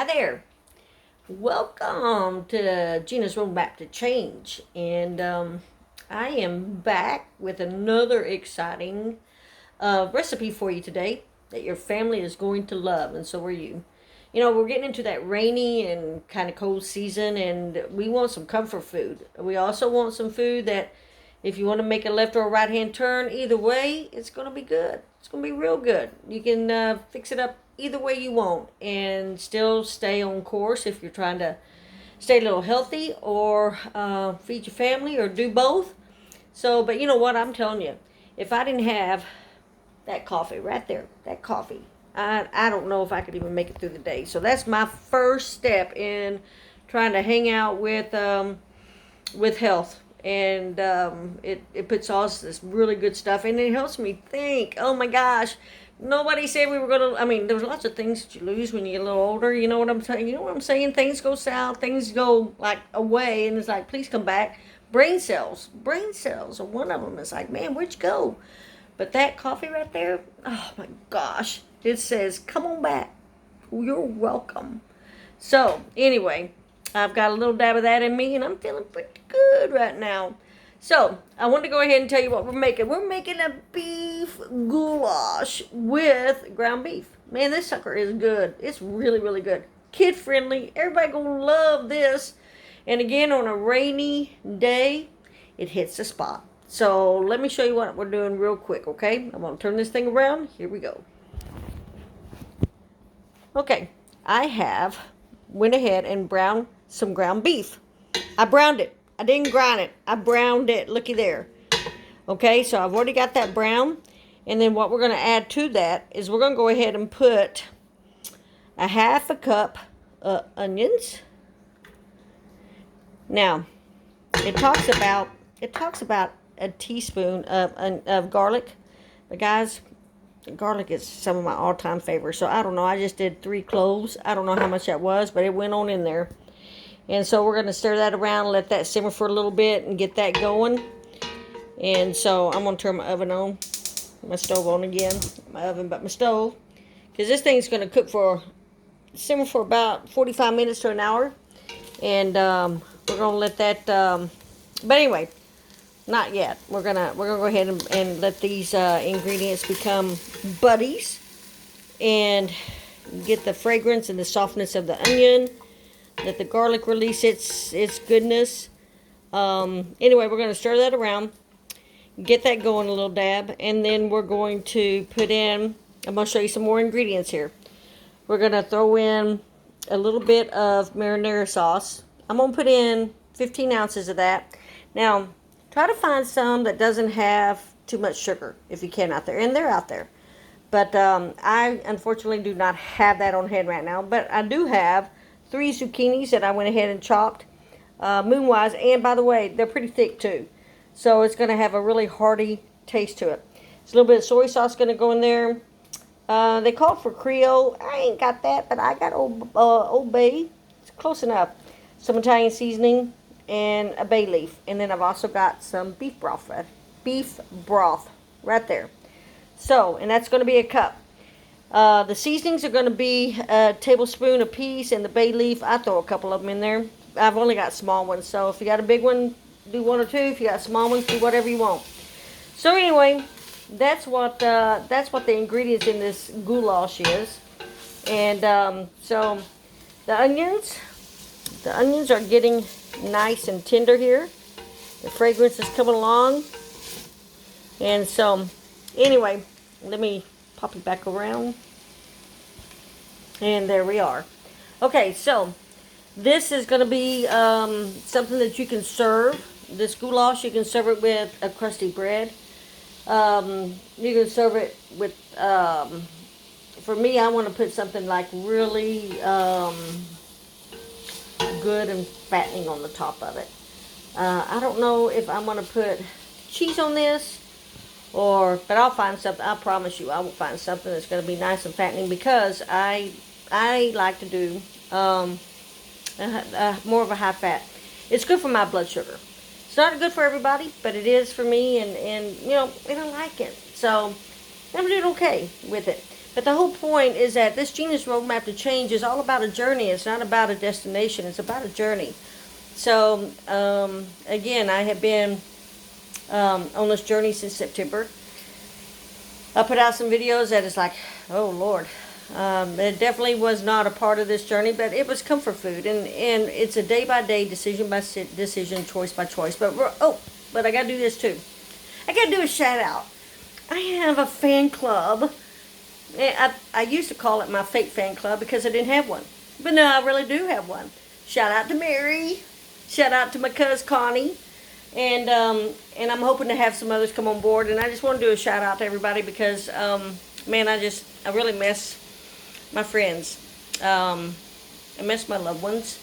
Hi there. Welcome to Gina's Roadmap to Change. And I am back with another exciting recipe for you today that your family is going to love, and so are you. You know, we're getting into that rainy and kind of cold season, and we want some comfort food. We also want some food that, if you want to make a left or a right hand turn, either way, it's going to be good. It's going to be real good. You can fix it up either way you want and still stay on course if you're trying to stay a little healthy or feed your family or do both. So, but you know what? I'm telling you, if I didn't have that coffee right there, that coffee, I don't know if I could even make it through the day. So that's my first step in trying to hang out with health. And it puts all this really good stuff, and it helps me think, oh my gosh, nobody said we were going to, I mean, there's lots of things that you lose when you get a little older, you know what I'm saying? You know what I'm saying? Things go south, things go like away, and it's like, please come back. Brain cells are one of them. It's like, man, where'd you go? But that coffee right there, oh my gosh, it says, come on back. You're welcome. So, anyway, I've got a little dab of that in me, and I'm feeling pretty good right now. So, I want to go ahead and tell you what we're making. We're making a beef goulash with ground beef. Man, this sucker is good. It's really, really good. Kid friendly. Everybody gonna love this. And again, on a rainy day, it hits the spot. So, let me show you what we're doing real quick, okay? I'm gonna turn this thing around. Here we go. Okay, I have went ahead and browned some ground beef. I browned it. I didn't grind it. I browned it. Looky there. Okay, so I've already got that brown. And then what we're going to add to that is we're going to go ahead and put a half a cup of onions. Now, it talks about a teaspoon of garlic. But guys, garlic is some of my all-time favorites. So I don't know. I just did 3 cloves. I don't know how much that was, but it went on in there. And so we're going to stir that around, let that simmer for a little bit and get that going. And so I'm going to turn my oven on, my stove on again. My oven, but my stove. Because this thing's going to simmer for about 45 minutes to an hour. And we're going to let that, but anyway, not yet. We're going to go ahead and let these ingredients become buddies. And get the fragrance and the softness of the onion. Let the garlic release its goodness. Anyway, we're going to stir that around. Get that going a little dab. And then we're going to put in, I'm going to show you some more ingredients here. We're going to throw in a little bit of marinara sauce. I'm going to put in 15 ounces of that. Now, try to find some that doesn't have too much sugar, if you can out there. And they're out there. But I, unfortunately, do not have that on hand right now. But I do have 3 zucchinis that I went ahead and chopped moonwise, and by the way, they're pretty thick too, so it's going to have a really hearty taste to it. It's a little bit of soy sauce going to go in there. They called for Creole. I ain't got that, but I got Old Bay. It's close enough. Some Italian seasoning and a bay leaf, and then I've also got some beef broth right there. So, and that's going to be a cup. The seasonings are going to be a tablespoon apiece, and the bay leaf, I throw a couple of them in there. I've only got small ones, so if you got a big one, do 1 or 2. If you got small ones, do whatever you want. So anyway, that's what the ingredients in this goulash is. And so the onions are getting nice and tender here. The fragrance is coming along. And so anyway, let me pop it back around. And there we are. Okay, so this is going to be something that you can serve. This goulash, you can serve it with a crusty bread. You can serve it with, for me, I want to put something like really good and fattening on the top of it. I don't know if I'm going to put cheese on this, but I'll find something. I promise you, I will find something that's going to be nice and fattening, because I like to do more of a high fat. It's good for my blood sugar. It's not good for everybody, but it is for me, and you know, and I like it. So I'm doing okay with it. But the whole point is that this Genius Roadmap to Change is all about a journey. It's not about a destination. It's about a journey. So, again, I have been on this journey since September. I put out some videos that is like, oh Lord. It definitely was not a part of this journey, but it was comfort food. And it's a day-by-day, decision, choice by choice. But I got to do this too. I got to do a shout out. I have a fan club. I used to call it my fake fan club because I didn't have one. But no, I really do have one. Shout out to Mary. Shout out to my cousin Connie. And I'm hoping to have some others come on board. And I just want to do a shout out to everybody because, man, I really miss my friends. I miss my loved ones.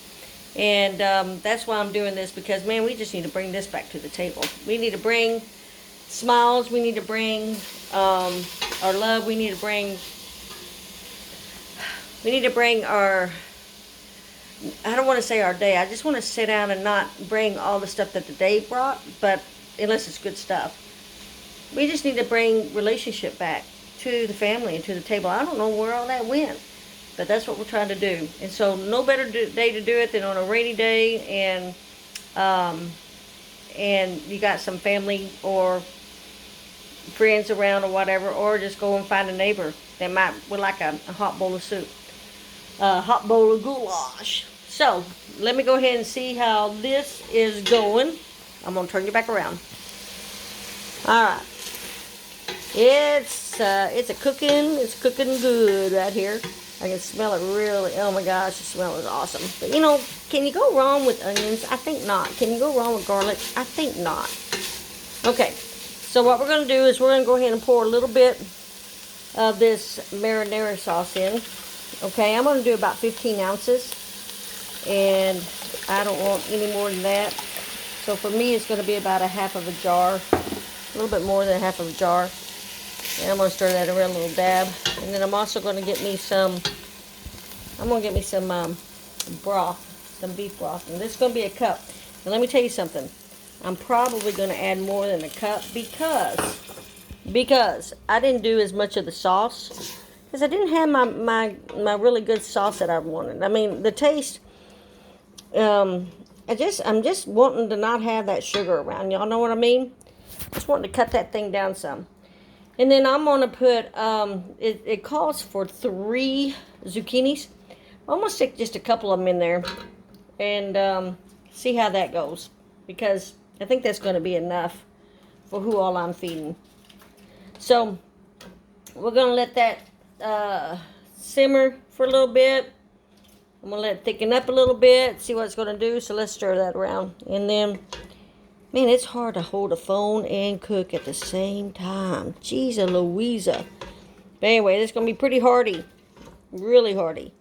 And that's why I'm doing this because, man, we just need to bring this back to the table. We need to bring smiles. We need to bring our love. We need to bring our, I don't want to say our day. I just want to sit down and not bring all the stuff that the day brought, but unless it's good stuff. We just need to bring relationship back to the family and to the table. I don't know where all that went, but that's what we're trying to do. And so no better day to do it than on a rainy day, and you got some family or friends around or whatever, or just go and find a neighbor that would like a hot bowl of soup, a hot bowl of goulash. So let me go ahead and see how this is going. I'm gonna turn you back around. All right, it's cooking good right here. I can smell it really. Oh my gosh, the smell is awesome. But you know, can you go wrong with onions? I think not. Can you go wrong with garlic? I think not. Okay, so what we're going to do is we're going to go ahead and pour a little bit of this marinara sauce in. Okay, I'm going to do about 15 ounces. And I don't want any more than that. So for me, it's going to be about a half of a jar. A little bit more than a half of a jar. And I'm going to stir that around a little dab. And then I'm also going to get me some, broth, some beef broth. And this is going to be a cup. And let me tell you something. I'm probably going to add more than a cup because I didn't do as much of the sauce. Because I didn't have my really good sauce that I wanted. I mean, the taste, I'm just wanting to not have that sugar around. Y'all know what I mean? Just wanting to cut that thing down some. And then I'm going to put, it calls for 3 zucchinis. I'm going to stick just a couple of them in there and see how that goes. Because I think that's going to be enough for who all I'm feeding. So we're going to let that simmer for a little bit. I'm going to let it thicken up a little bit, see what it's going to do. So let's stir that around. And then, man, it's hard to hold a phone and cook at the same time. Jeez Louisa. But anyway, it's going to be pretty hearty. Really hearty.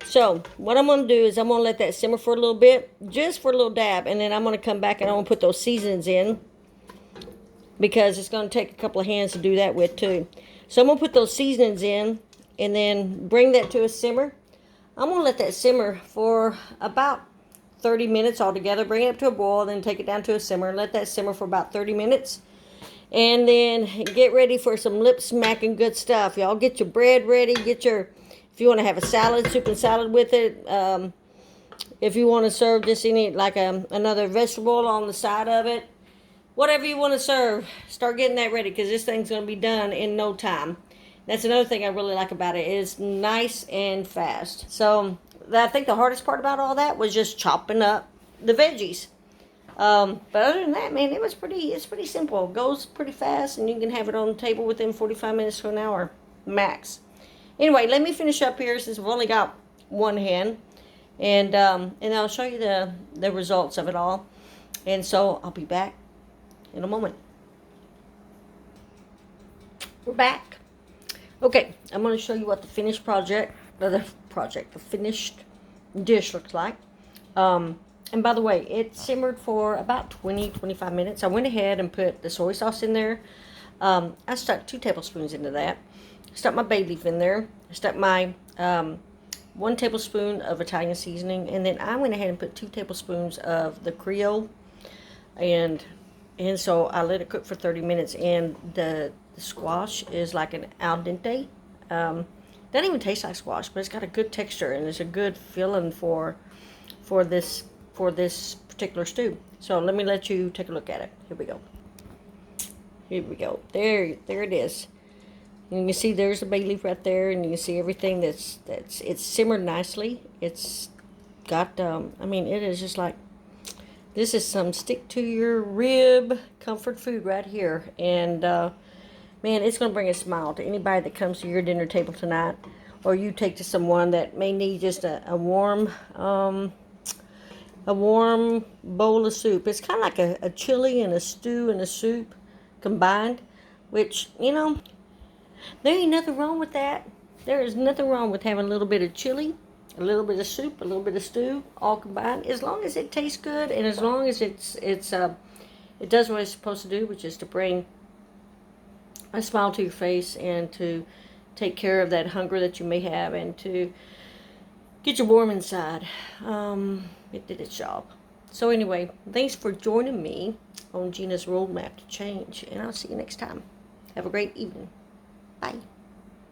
So what I'm going to do is I'm going to let that simmer for a little bit. Just for a little dab. And then I'm going to come back and I'm going to put those seasonings in. Because it's going to take a couple of hands to do that with too. So I'm going to put those seasonings in. And then bring that to a simmer. I'm going to let that simmer for about 30 minutes altogether. Bring it up to a boil, then take it down to a simmer. Let that simmer for about 30 minutes. And then get ready for some lip smacking good stuff. Y'all get your bread ready. Get your, if you want to have a salad, soup and salad with it. If you want to serve just any, like another vegetable on the side of it. Whatever you want to serve, start getting that ready because this thing's going to be done in no time. That's another thing I really like about it. It's nice and fast. So I think the hardest part about all that was just chopping up the veggies. But other than that, man, it's pretty simple. It goes pretty fast, and you can have it on the table within 45 minutes to an hour, max. Anyway, let me finish up here since I've only got one hand, and I'll show you the results of it all. And so I'll be back in a moment. We're back. Okay, I'm going to show you what the finished the finished dish looks like. And by the way, it simmered for about 20-25 minutes. I went ahead and put the soy sauce in there. I stuck 2 tablespoons into that. Stuck my bay leaf in there. Stuck my 1 tablespoon of Italian seasoning, and then I went ahead and put 2 tablespoons of the Creole, and so I let it cook for 30 minutes. And the squash is like an al dente. Doesn't even taste like squash, but it's got a good texture and it's a good filling for this particular stew. So let you take a look at it. Here we go. Here we go. There it is. And you can see there's the bay leaf right there, and you can see everything it's simmered nicely. It's got I mean, it is just like, this is some stick to your rib comfort food right here. And man, it's gonna bring a smile to anybody that comes to your dinner table tonight, or you take to someone that may need just a warm bowl of soup. It's kind of like a chili and a stew and a soup combined, which, you know, there ain't nothing wrong with that. There is nothing wrong with having a little bit of chili, a little bit of soup, a little bit of stew, all combined. As long as it tastes good, and as long as it does what it's supposed to do, which is to bring a smile to your face and to take care of that hunger that you may have and to get you warm inside. It did its job. So anyway, thanks for joining me on Gina's Roadmap to Change, and I'll see you next time. Have a great evening. Bye.